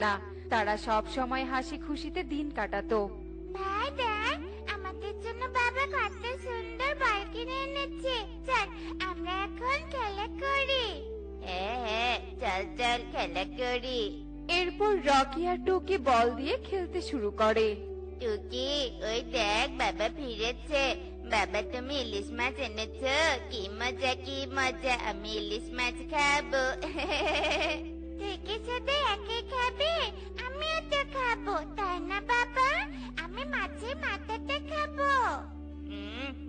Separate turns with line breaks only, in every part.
না। তারা সব সময় হাসি খুশিতে দিন কাটাতো।
ভাই দেখ, আমাদের জন্য বাবা কত সুন্দর বল কিনে এনেছে। চল আমরা এখন খেলা করি। হ্যাঁ হ্যাঁ, চল চল খেলা করি।
এরপর রকি আর টুকি বল দিয়ে খেলতে শুরু করে।
টুকি, ওই দেখ বাবা ফিরেছে। বাবা তুমি ইলিশ মাছ এনেছো? কি মজা কি মজা, আমি ইলিশ মাছ খাবো। তুই শুধু একে খাবে? আমিও তো খাবো, তাই না বাবা? আমি মাছের মাথাটা খাবো।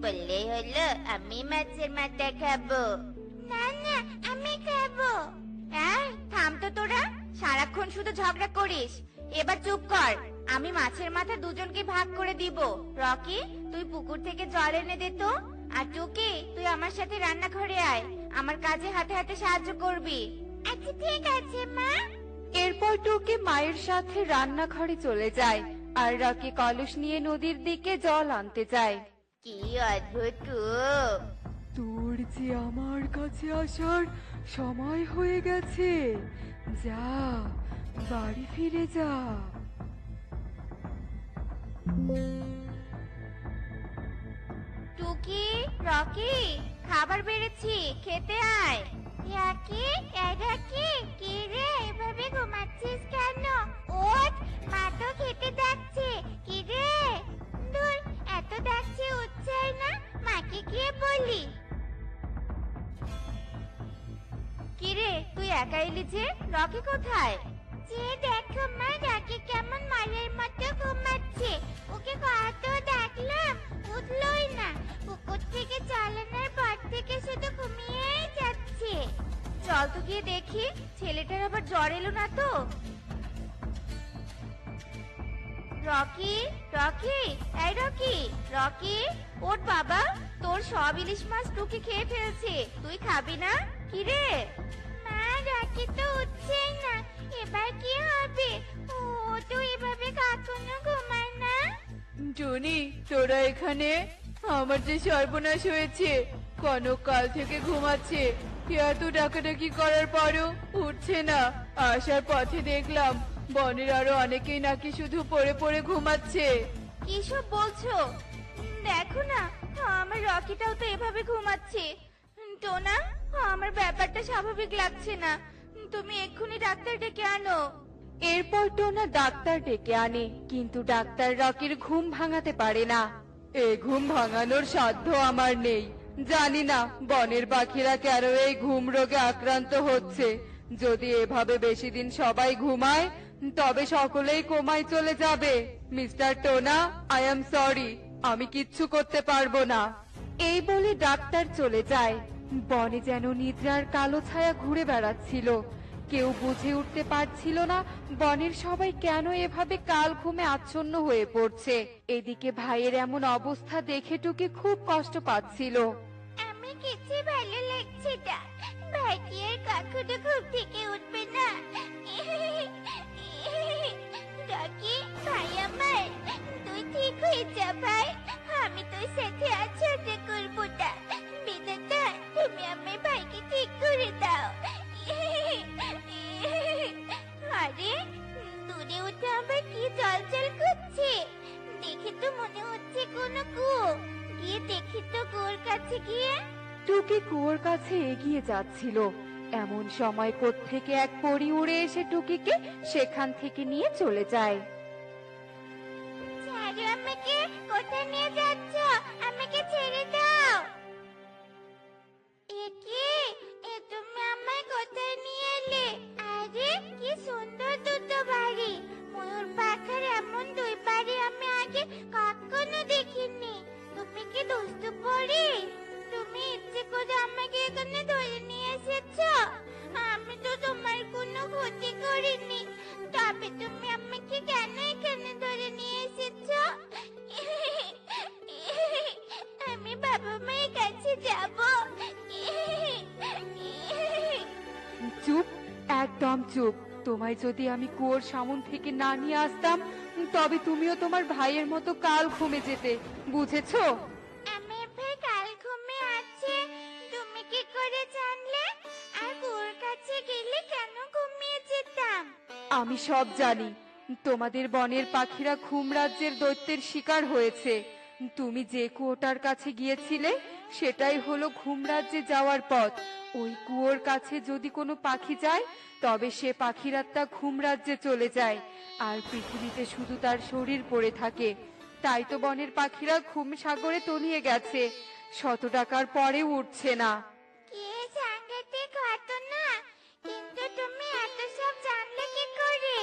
বললেই হলো, আমি মাছের মাথা খাবো। না না, আমি খাবো। থাম তো তোরা, সারাক্ষণ শুধু ঝগড়া করিস। এবার চুপ কর, আমি মাছের মাথা দুজনকে ভাগ করে দিব। রকি, তুই পুকুর থেকে জল এনে দে তো। আর টুকি, তুই আমার সাথে রান্নাঘরে আয়, আমার কাজে হাতে হাতে সাহায্য করবি। আচ্ছা ঠিক আছে মা।
এরপর টুকি মায়ের সাথে রান্নাঘরে চলে যায় আর রকি কলস নিয়ে নদীর দিকে জল আনতে যায়।
কি অদ্ভুত রূপ!
তোর যে আমার কাছে আসার সময় হয়ে গেছে, যা বাড়ি ফিরে যা।
টুকি, রকি, খাবার বেড়েছি, খেতে আয়। রকি, রকি, কি রে এভাবে ঘুমাচ্ছিস কেন? ওঠ, মা তো খেতে ডাকছে। কি রে? দূর, এত ডাকছে উঠছে না, মাকে গিয়ে বলি। কি রে, তুই একা এলি যে? রকি কোথায়? যে দেখো মা, রকি কেমন মায়ের মতো ঘুমাচ্ছে। ওকে কত ডাকলাম, উঠলোই না। পুকুর থেকে চালানোর পর থেকে শুধু ঘুমিয়েই যাচ্ছে। চল তো গিয়ে দেখি, ছেলেটার আবার জ্বর এলো না তো। রকি, রকি, এই রকি, রকি, ওঠ বাবা, তোর সব ইলিশ মাছ টুকি খেয়ে ফেলছে, তুই খাবি না? কি রে? মা, রকি তো উঠছেই না, এবার কি হবে? ও তো এভাবে কখনো ঘুমায় না।
টনি, তোরা এখানে? আমার যে সর্বনাশ হয়েছে। কনক কাল থেকে ঘুমাচ্ছে, এত ডাকাডাকি করার পরও উঠছে না। আসার পথে দেখলাম বনের আরো অনেকেই নাকি শুধু পড়ে পড়ে ঘুমাচ্ছে।
কিসব বলছো? দেখো না, আমার রকিটাও তো এভাবে ঘুমাচ্ছে। টোনা, আমার ব্যাপারটা স্বাভাবিক লাগছে না, তুমি এক্ষুনি ডাক্তার ডেকে আনো।
এরপর টোনা ডাক্তার ডেকে আনে, কিন্তু ডাক্তার রকির ঘুম ভাঙাতে পারে না। এ ঘুম ভাঙানোর সাধ্য আমার নেই। জানি না বনের পাখিরা কেন এই ঘুম রোগে আক্রান্ত হচ্ছে। যদি এভাবে বেশি দিন সবাই ঘুমায়, তবে সকলেই কোমায় চলে যাবে। Mister Tona, I am sorry, আমি কিচ্ছু করতে পারবো না। এই বলে ডাক্তার চলে যায়। বনে যেন নিদ্রার কালো ছায়া ঘুরে বেড়াচ্ছিল। কেউ বুঝে উঠতে পারছিল না বনের সবাই কেন এভাবে কাল ঘুমে আচ্ছন্ন হয়ে পড়ছে। এদিকে ভাইয়ের এমন অবস্থা দেখে টুকি খুব কষ্ট পাচ্ছিল।
আমি কিছু ভালো লাগছে না, ভাই কি আর কখনো ঘুম থেকে উঠবে না? রকি ভাই আমার, তুই ঠিক হয়ে যা ভাই, আমি তোর সাথে আর ঝগড়া করবো না। বিধাতা, তুমি আমার ভাইকে ঠিক করে দাও। আরে, দূরে উঠে আবার কি জলজল করছে? দেখে তো মনে হচ্ছে কোনো কুয়ো। গিয়ে দেখি তো কুয়োর কাছে গিয়ে।
টুকি কুয়োর কাছে এগিয়ে যাচ্ছিল, এমন সময় কোত্থেকে এক পরী উড়ে এসে টুকিকে সেখান থেকে নিয়ে চলে যায়।
ছাড়ো আমাকে, কোথায় নিয়ে যাচ্ছ? আমাকে ছেড়ে দাও। এ কি? এ তুমি আমায় কোথায় নিয়ে এলে? আরে কি সুন্দর দুটো বাড়ি, ময়ূর পাখার এমন দুই বাড়ি আমি আগে কখনো দেখিনি। তুমি কি দুষ্টু পড়ি? তুমি ইচ্ছে করে আমাকে এখানে ধরে নিয়ে এসেছো? আমি তো তোমার কোনো ক্ষতি করিনি, তবে তুমি আমাকে কেন এখানে ধরে নিয়ে এসেছো? আমি বাবা মায়ের কাছে যাব।
চুপ, একদম চুপ। তোমায় যদি আমি কুয়োর সামন থেকে না নিয়ে আসতাম, তবে তুমিও তোমার ভাইয়ের মতো কাল ঘুমে যেতে, বুঝেছো?
আমার ভাই কাল ঘুমে আছে, তুমি কি করে জানলে? আর কুয়োর কাছে গেলে কেন ঘুমিয়ে যেতাম?
আমি সব জানি। তোমাদের বনের পাখিরা ঘুম রাজ্যের দৈত্যের শিকার হয়েছে। তুমি যে কুয়োটার কাছে গিয়েছিলে সেটাই হলো ঘুম রাজ্যে যাওয়ার পথ। ওই কুয়োর কাছে যদি কোনো পাখি যায় তবে সে পাখির আত্মা ঘুম রাজ্যে চলে যায়, আর পৃথিবীতে শুধু তার শরীর পড়ে থাকে। তাই তো বনের পাখিরা ঘুম সাগরে তলিয়ে গেছে, 100 টাকার পরেও উঠছে না।
কি সাংঘাতিক ঘটনা! কিন্তু তুমি এত সব জানলে কি করে?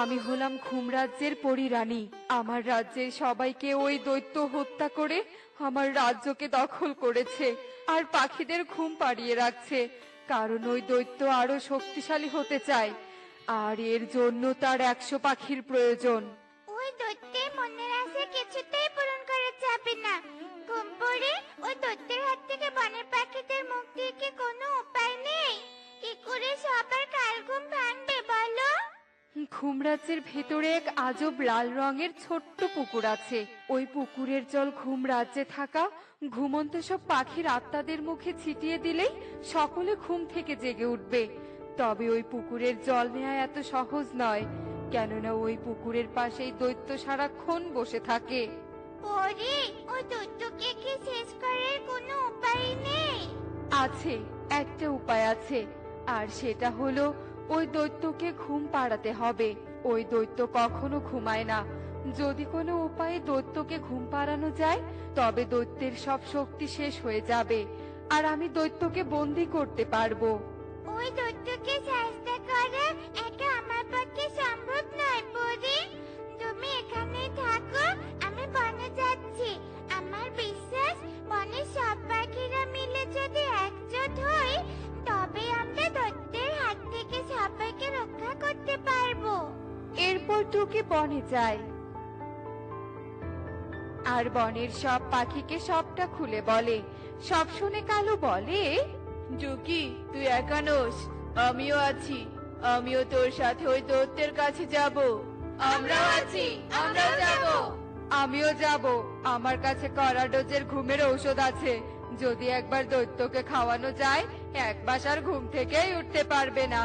আমি হলাম ঘুম রাজ্যের পরীরানী। আমার রাজ্যের সবাইকে ওই দৈত্য হত্যা করে আমার রাজ্যকে দখল করেছে, আর পাখিদের ঘুম পাড়িয়ে রাখছে, কারণ ওই দৈত্য আরো শক্তিশালী হতে চায়, আর এর জন্য তার 100 পাখির প্রয়োজন।
ওই দৈত্যের মনের আশা কিছুতেই পূরণ করা যাবে না। ঘুম পড়ে ওই দৈত্যের হাত থেকে বনের পাখিদের মুক্তির কি কোনো উপায় নেই? কি করে সবার কাল ঘুম ভাঙবে বলো?
ঘুম রাজ্যের ভেতরে এক আজব লাল রঙের ছোট্ট পুকুর আছে। ওই পুকুরের জল ঘুম রাজ্যে থাকা ঘুমন্ত সব পাখির আত্মাদের মুখে ছিটিয়ে দিলেই সকলে ঘুম থেকে জেগে উঠবে। তবে ওই পুকুরের জল নেওয়া এত সহজ নয়, কেননা ওই পুকুরের পাশেই দৈত্য সারাক্ষণ বসে থাকে।
পরে ওই দৈত্যকে কি শেষ করার কোনো উপায় নেই?
আছে, একটা উপায় আছে, আর সেটা হলো ওই দৈত্যকে ঘুম পাড়াতে হবে। ওই দৈত্য কখনো ঘুমায় না। যদি কোনো উপায়ে দৈত্যকে ঘুম পাড়ানো যায় তবে দৈত্যের সব শক্তি শেষ হয়ে যাবে, আর আমি দৈত্যকে বন্দি করতে পারবো।
ওই দৈত্যকে শাস্তি করা একা আমার পক্ষে সম্ভব নয় পরি। তুমি এখানেই থাকো, আমি বনে যাচ্ছি। আমার বিশ্বাস বনের সব পাখিরা মিলে যদি একজোট হই তবে আমরা দৈত্যের হাত থেকে সবাইকে রক্ষা করতে পারবো।
এরপর টুকি বনে যায় আর বনের সব পাখিকে সবটা খুলে বলে। সব শুনে কালু বলে,
জুকি, তুই একা নোস, আমিও আছি। আমিও তোর সাথে ওই দৈত্যের কাছে যাব।
আমরাও আছি, আমরাও যাবো।
আমিও যাব। আমার কাছে কড়া ডোজের ঘুমের ঔষধ আছে। যদি একবার দৈত্যকে খাওয়ানো যায় 1 মাস আর ঘুম থেকেই উঠতে পারবে না।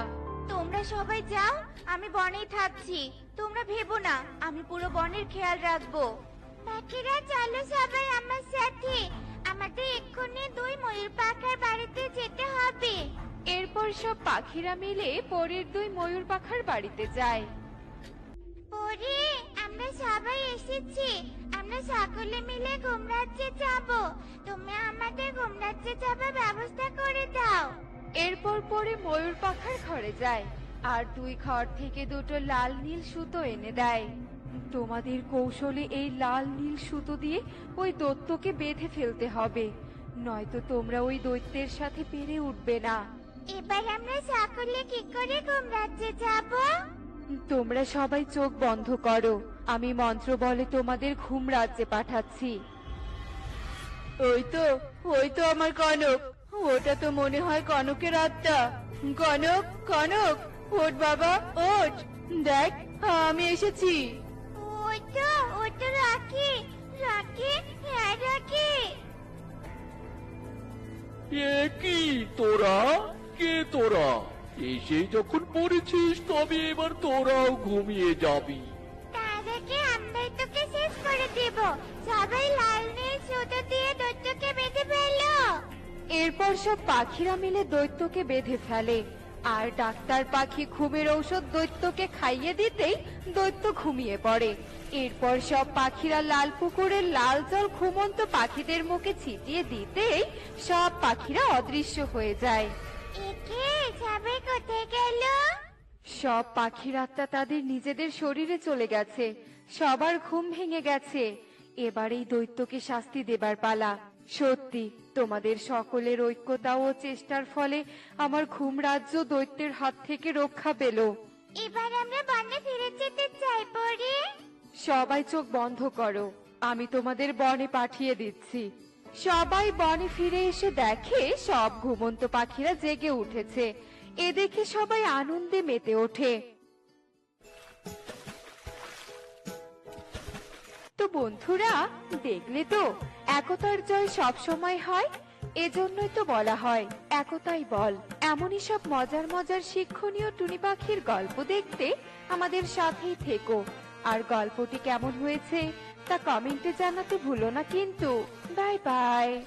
তোমরা সবাই যাও, আমি বনেই থাকছি। তোমরা ভেবো না, আমি পুরো বনের খেয়াল রাখবো। পাখিরা চলো সবাই আমার সাথে। আমাদের এক্ষুনি 2 ময়ূর পাখার বাড়িতে যেতে হবে।
এরপর সব পাখিরা মিলে পরীর 2 ময়ূর পাখার বাড়িতে যায়।
পরি, আমরা সবাই এসেছি। আমরা সকলে মিলে ঘুমরাজ্যে যাব। তুমি আমাদের ঘুমরাজ্যে যাবার ব্যবস্থা করে দাও।
এরপর পরে ময়ূর পাখার ঘরে যায় আর 2 ঘর থেকে 2টো লাল নীল সুতো এনে দেয়। তোমাদের কৌশলে এই লাল নীল সুতো দিয়ে ওই দৈত্যকে বেঁধে ফেলতে হবে, নয়তো তোমরা ওই দৈত্যের সাথে পেরে উঠবে না।
এবার আমরা সকলে কি করে ঘুমরাজ্যে যাব?
তোমরা সবাই চোখ বন্ধ করো, আমি মন্ত্র বলে তোমাদের ঘুম রাজ্যে পাঠাচ্ছি।
ওই তো আমার কনক। ওটা তো মনে হয় কনকের আত্মা। কনক, কনক, ওঠ বাবা, ওঠ। দেখ, আমি এসেছি।
ওটা রাখি, রাখি, হ্যাঁ রাখি।
এ কি তোরা? কে তোরা? এসে যখন পড়েছিস তবে এবার তোরাও ঘুমিয়ে যাবি।
তার আগে আমরাই তোকে শেষ করে দেব। সবাই লাল নীল সুতো দিয়ে দৈত্যকে বেঁধে ফেলো।
এরপর সব পাখিরা মিলে দৈত্যকে বেঁধে ফেলে, আর ডাক্তার পাখি ঘুমের ঔষধ দৈত্যকে খাইয়ে দিতেই দৈত্য ঘুমিয়ে পড়ে। এরপর সব পাখিরা লাল পুকুরের লাল জল ঘুমন্ত পাখিদের মুখে ছিটিয়ে দিতেই সব পাখিরা অদৃশ্য হয়ে যায়।
একে সবাই কোথায় গেল?
সব পাখির আত্মা তাদের নিজেদের শরীরে চলে গেছে। সবার ঘুম ভেঙে গেছে। এবার এই দৈত্যকে শাস্তি দেবার পালা। সত্যি তোমাদের সকলের ঐক্যতা ও চেষ্টার ফলে আমার ঘুম রাজ্য দৈত্যের হাত থেকে রক্ষা পেল।
এবার আমরা বনে ফিরে যেতে চাই পরি।
সবাই চোখ বন্ধ করো, আমি তোমাদের বনে পাঠিয়ে দিচ্ছি। সবাই বনে ফিরে এসে দেখে সব ঘুমন্ত পাখিরা জেগে উঠেছে। এ দেখে সবাই আনন্দে মেতে ওঠে। তো বন্ধুরা, দেখলে তো একতার জয় সব সময় হয়। এজন্যই তো বলা হয় একতাই বল। এমনই সব মজার মজার শিক্ষণীয় টুনি পাখির গল্প দেখতে আমাদের সাথেই থেকো। আর গল্পটি কেমন হয়েছে তা কমেন্টে জানাতে ভুলো না কিন্তু। Bye bye.